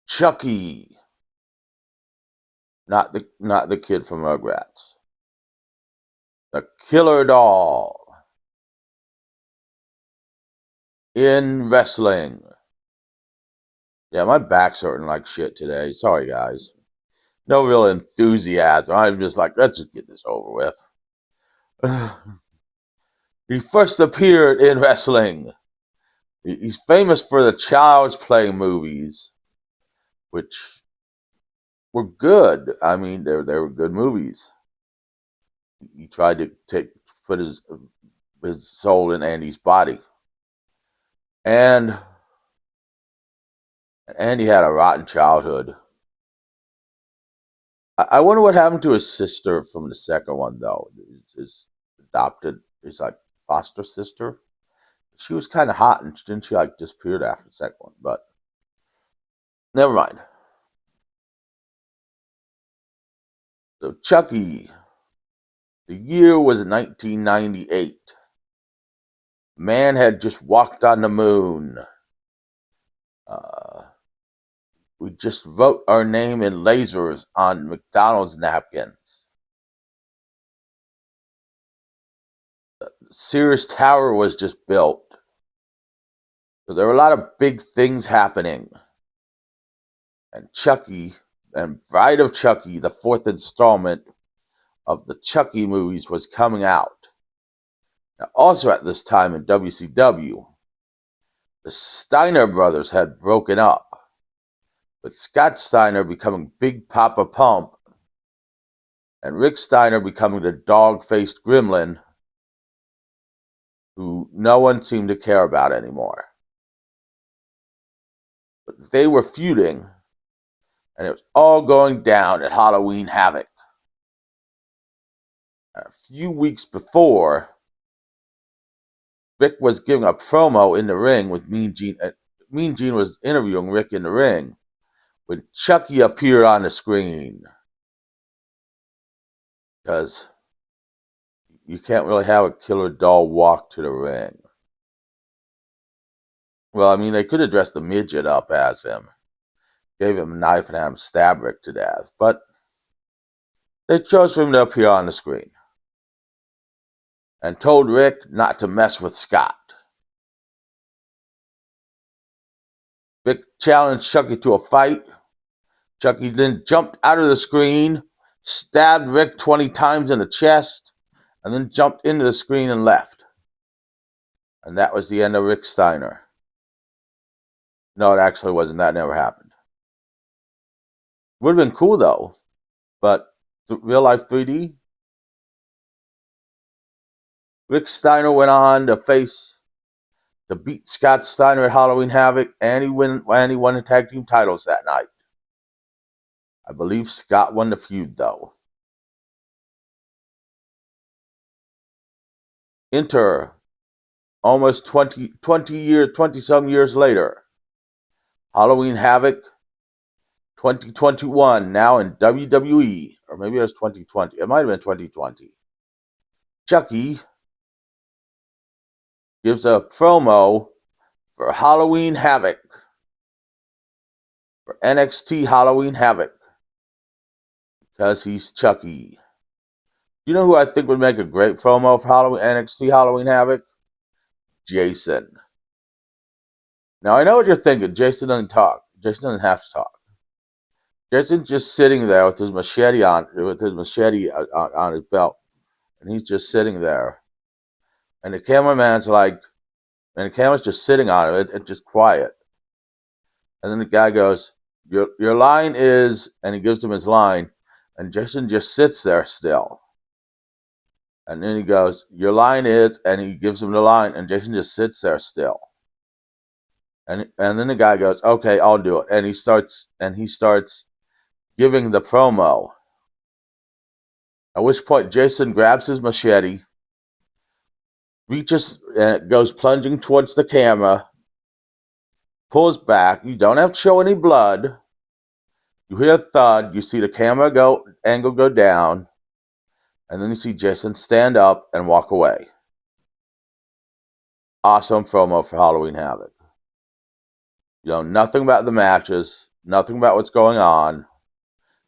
Chucky, not the kid from Rugrats. The killer doll in wrestling. Yeah, my back's hurting like shit today. Sorry, guys. No real enthusiasm. I'm just like, let's just get this over with. He first appeared in wrestling. He's famous for the Child's Play movies, which were good. I mean, they were good movies. He tried to put his soul in Andy's body, and Andy had a rotten childhood. I wonder what happened to his sister from the second one, though. His adopted, his like foster sister. She was kind of hot, and didn't she like disappeared after the second one? But never mind. So Chucky, the year was 1998. Man had just walked on the moon. Uh, we just wrote our name in lasers on McDonald's napkins. The Sears Tower was just built. So there were a lot of big things happening. And Chucky, and Bride of Chucky, the fourth installment of the Chucky movies, was coming out. Now, also at this time in WCW, the Steiner brothers had broken up, with Scott Steiner becoming Big Papa Pump, and Rick Steiner becoming the dog-faced gremlin who no one seemed to care about anymore. But they were feuding, and it was all going down at Halloween Havoc. A few weeks before, Rick was giving a promo in the ring with Mean Gene. Mean Gene was interviewing Rick in the ring when Chucky appeared on the screen. Because you can't really have a killer doll walk to the ring. Well, I mean, they could have dressed the midget up as him, gave him a knife and had him stab Rick to death, but they chose for him to appear on the screen and told Rick not to mess with Scott. Rick challenged Chucky to a fight. Chucky then jumped out of the screen, stabbed Rick 20 times in the chest, and then jumped into the screen and left. And that was the end of Rick Steiner. No, it actually wasn't. That never happened. Would have been cool, though. But real life 3D? Rick Steiner went on to beat Scott Steiner at Halloween Havoc, and he won the tag team titles that night. I believe Scott won the feud, though. Enter almost 20-some years later, Halloween Havoc 2021, now in WWE, or maybe it was 2020. It might have been 2020. Chucky gives a promo for Halloween Havoc, for NXT Halloween Havoc, because he's Chucky. You know who I think would make a great promo for NXT Halloween Havoc? Jason. Now, I know what you're thinking. Jason doesn't talk. Jason doesn't have to talk. Jason's just sitting there with his machete on his belt, and he's just sitting there. And the camera's just sitting on it. It's just quiet. And then the guy goes, "Your line is," and he gives him his line, and Jason just sits there still. And then he goes, "Your line is," and he gives him the line, and Jason just sits there still. And then the guy goes, "Okay, I'll do it." And he starts giving the promo. At which point Jason grabs his machete, reaches and goes plunging towards the camera, pulls back. You don't have to show any blood. You hear a thud, you see the camera angle go down, and then you see Jason stand up and walk away. Awesome promo for Halloween Havoc. You know nothing about the matches. nothing about what's going on.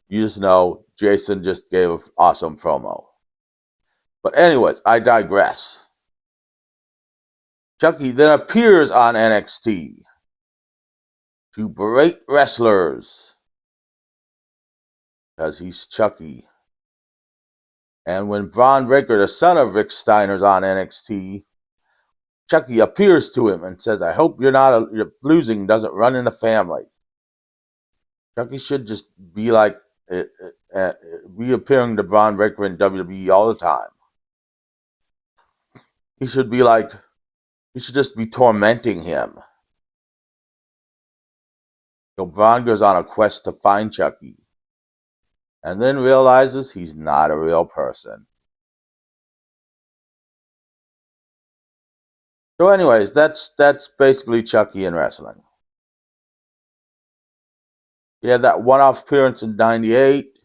You just know Jason just gave an awesome promo. But anyways, I digress. Chucky then appears on NXT to berate wrestlers because he's Chucky. And when Braun Breaker, the son of Rick Steiner's on NXT, Chucky appears to him and says, I hope your losing doesn't run in the family. Chucky should just be like reappearing to Braun Breaker in WWE all the time. He should just be tormenting him. So Braun goes on a quest to find Chucky and then realizes he's not a real person. So anyways, that's basically Chucky in wrestling. He had that one-off appearance in '98,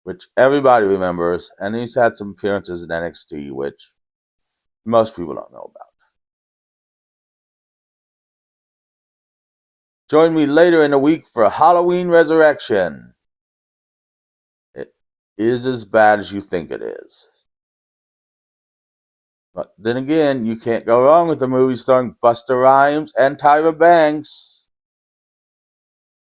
which everybody remembers, and he's had some appearances in NXT, which most people don't know about. Join me later in the week for Halloween Resurrection. It is as bad as you think it is. But then again, you can't go wrong with the movie starring Busta Rhymes and Tyra Banks.